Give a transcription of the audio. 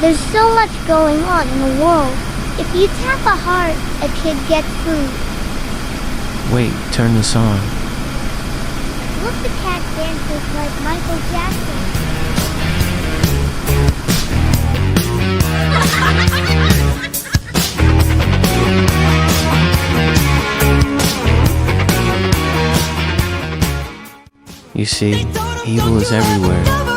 There's so much going on in the world. If you tap a heart, a kid gets food. Wait, turn this on. Look, the cat dances like Michael Jackson. You see, evil is everywhere.